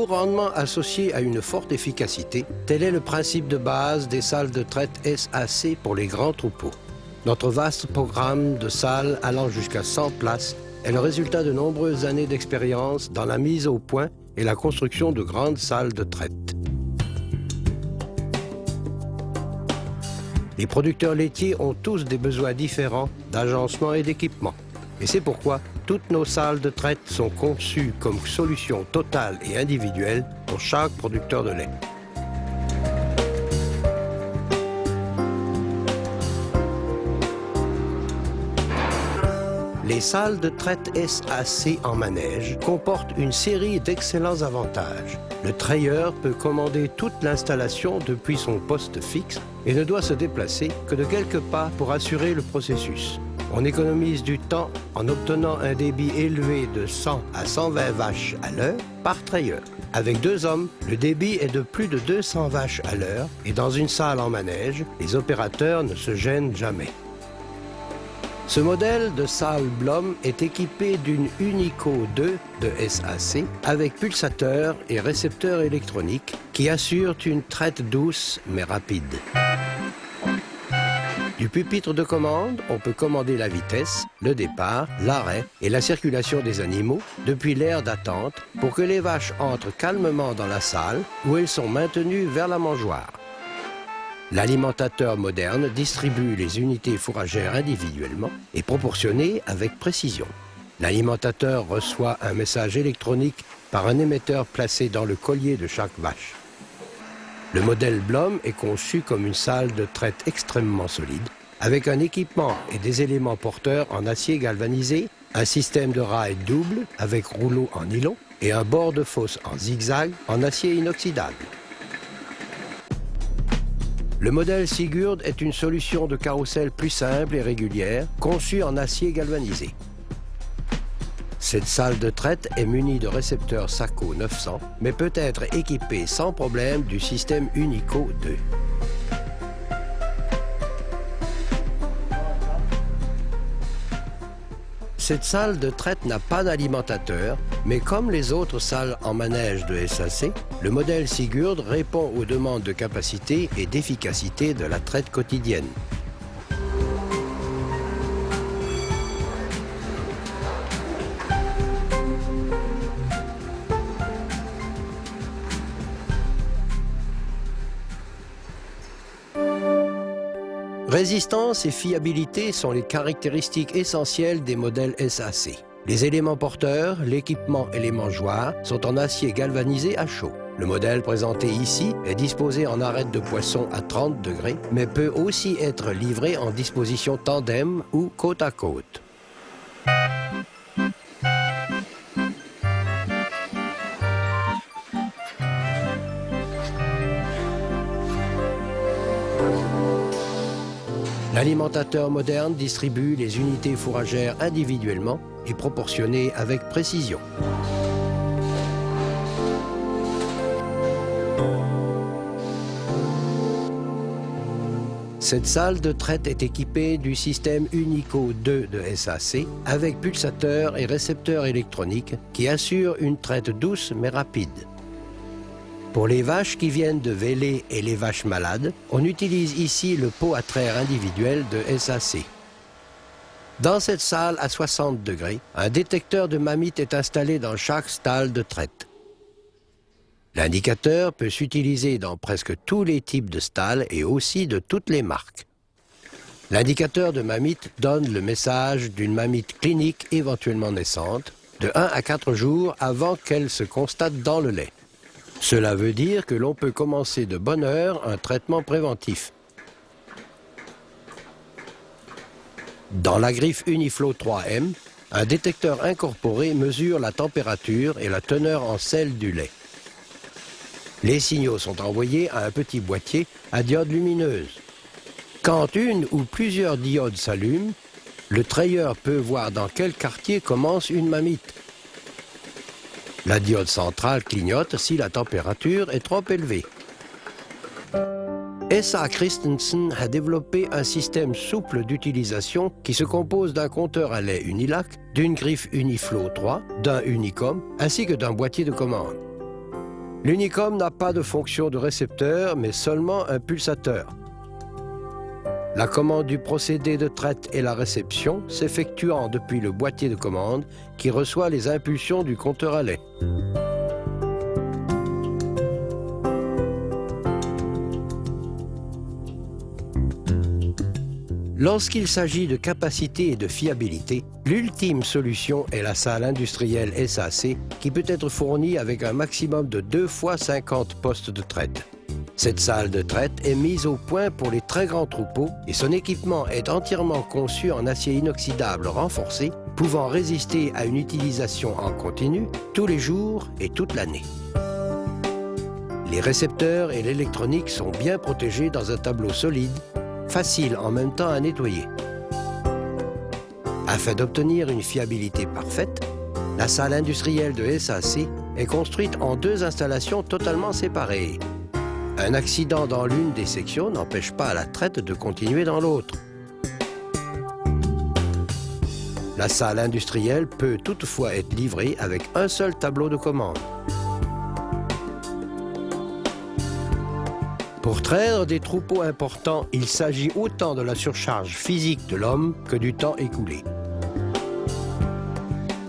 haut rendement associé à une forte efficacité, tel est le principe de base des salles de traite SAC pour les grands troupeaux. Notre vaste programme de salles allant jusqu'à 100 places est le résultat de nombreuses années d'expérience dans la mise au point et la construction de grandes salles de traite. Les producteurs laitiers ont tous des besoins différents d'agencement et d'équipement. Et c'est pourquoi toutes nos salles de traite sont conçues comme solution totale et individuelle pour chaque producteur de lait. Les salles de traite SAC en manège comportent une série d'excellents avantages. Le treilleur peut commander toute l'installation depuis son poste fixe et ne doit se déplacer que de quelques pas pour assurer le processus. On économise du temps en obtenant un débit élevé de 100 à 120 vaches à l'heure par treilleur. Avec 2 hommes, le débit est de plus de 200 vaches à l'heure et dans une salle en manège, les opérateurs ne se gênent jamais. Ce modèle de salle Blom est équipé d'une Unico 2 de SAC avec pulsateur et récepteur électronique qui assurent une traite douce mais rapide. Du pupitre de commande, on peut commander la vitesse, le départ, l'arrêt et la circulation des animaux depuis l'aire d'attente pour que les vaches entrent calmement dans la salle où elles sont maintenues vers la mangeoire. L'alimentateur moderne distribue les unités fourragères individuellement et proportionnées avec précision. L'alimentateur reçoit un message électronique par un émetteur placé dans le collier de chaque vache. Le modèle Blom est conçu comme une salle de traite extrêmement solide, avec un équipement et des éléments porteurs en acier galvanisé, un système de rails double avec rouleau en nylon et un bord de fosse en zigzag en acier inoxydable. Le modèle Sigurd est une solution de carrousel plus simple et régulière, conçue en acier galvanisé. Cette salle de traite est munie de récepteurs SACO 900, mais peut être équipée sans problème du système Unico 2. Cette salle de traite n'a pas d'alimentateur, mais comme les autres salles en manège de SAC, le modèle Sigurd répond aux demandes de capacité et d'efficacité de la traite quotidienne. Résistance et fiabilité sont les caractéristiques essentielles des modèles SAC. Les éléments porteurs, l'équipement et les mangeoires sont en acier galvanisé à chaud. Le modèle présenté ici est disposé en arête de poisson à 30 degrés, mais peut aussi être livré en disposition tandem ou côte à côte. L'alimentateur moderne distribue les unités fourragères individuellement et proportionnées avec précision. Cette salle de traite est équipée du système Unico 2 de SAC avec pulsateur et récepteur électronique qui assure une traite douce mais rapide. Pour les vaches qui viennent de véler et les vaches malades, on utilise ici le pot à traire individuel de SAC. Dans cette salle à 60 degrés, un détecteur de mammites est installé dans chaque stalle de traite. L'indicateur peut s'utiliser dans presque tous les types de stalles et aussi de toutes les marques. L'indicateur de mammites donne le message d'une mammite clinique éventuellement naissante, de 1 à 4 jours avant qu'elle se constate dans le lait. Cela veut dire que l'on peut commencer de bonne heure un traitement préventif. Dans la griffe Uniflow 3M, un détecteur incorporé mesure la température et la teneur en sel du lait. Les signaux sont envoyés à un petit boîtier à diode lumineuse. Quand une ou plusieurs diodes s'allument, le treilleur peut voir dans quel quartier commence une mammite. La diode centrale clignote si la température est trop élevée. S.A. Christensen a développé un système souple d'utilisation qui se compose d'un compteur à lait Unilac, d'une griffe Uniflow 3, d'un Unicom, ainsi que d'un boîtier de commande. L'Unicom n'a pas de fonction de récepteur, mais seulement un pulsateur. La commande du procédé de traite et la réception s'effectuant depuis le boîtier de commande qui reçoit les impulsions du compteur à lait. Lorsqu'il s'agit de capacité et de fiabilité, l'ultime solution est la salle industrielle SAC qui peut être fournie avec un maximum de 2 fois 50 postes de traite. Cette salle de traite est mise au point pour les très grands troupeaux et son équipement est entièrement conçu en acier inoxydable renforcé, pouvant résister à une utilisation en continu tous les jours et toute l'année. Les récepteurs et l'électronique sont bien protégés dans un tableau solide, facile en même temps à nettoyer. Afin d'obtenir une fiabilité parfaite, la salle industrielle de SAC est construite en 2 installations totalement séparées. Un accident dans l'une des sections n'empêche pas la traite de continuer dans l'autre. La salle industrielle peut toutefois être livrée avec un seul tableau de commande. Pour traire des troupeaux importants, il s'agit autant de la surcharge physique de l'homme que du temps écoulé.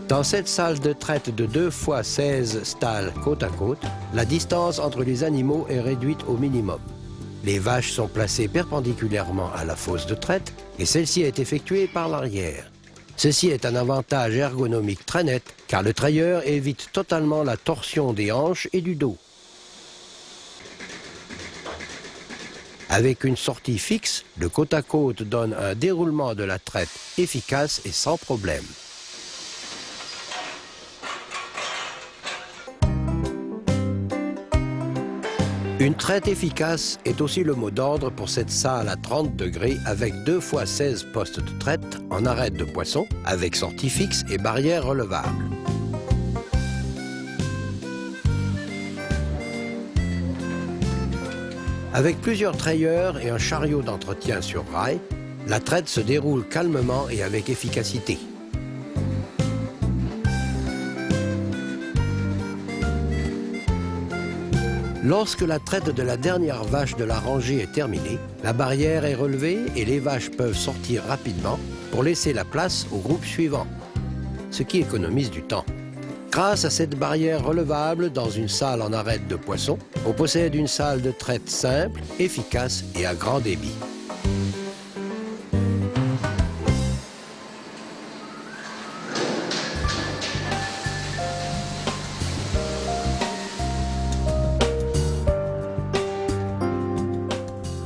Dans cette salle de traite de 2 fois 16 stalles côte à côte, la distance entre les animaux est réduite au minimum. Les vaches sont placées perpendiculairement à la fosse de traite et celle-ci est effectuée par l'arrière. Ceci est un avantage ergonomique très net car le trayeur évite totalement la torsion des hanches et du dos. Avec une sortie fixe, le côte à côte donne un déroulement de la traite efficace et sans problème. Une traite efficace est aussi le mot d'ordre pour cette salle à 30 degrés avec 2 fois 16 postes de traite en arête de poisson avec sortie fixe et barrière relevable. Avec plusieurs trayeurs et un chariot d'entretien sur rail, la traite se déroule calmement et avec efficacité. Lorsque la traite de la dernière vache de la rangée est terminée, la barrière est relevée et les vaches peuvent sortir rapidement pour laisser la place au groupe suivant, ce qui économise du temps. Grâce à cette barrière relevable dans une salle en arête de poisson, on possède une salle de traite simple, efficace et à grand débit.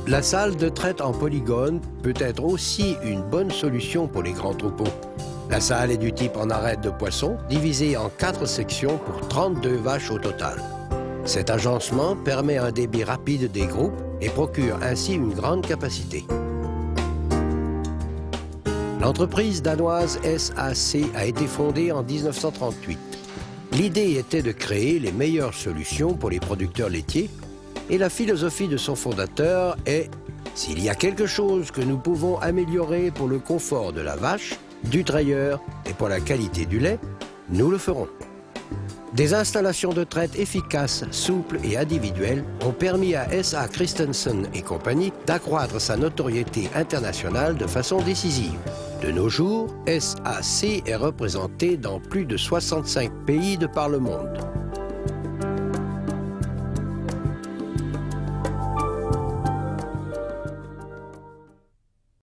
La salle de traite en polygone peut être aussi une bonne solution pour les grands troupeaux. La salle est du type en arête de poisson, divisée en 4 sections pour 32 vaches au total. Cet agencement permet un débit rapide des groupes et procure ainsi une grande capacité. L'entreprise danoise SAC a été fondée en 1938. L'idée était de créer les meilleures solutions pour les producteurs laitiers et la philosophie de son fondateur est « S'il y a quelque chose que nous pouvons améliorer pour le confort de la vache, du trayeur et pour la qualité du lait, nous le ferons. » Des installations de traite efficaces, souples et individuelles ont permis à S.A. Christensen et compagnie d'accroître sa notoriété internationale de façon décisive. De nos jours, SAC est représenté dans plus de 65 pays de par le monde.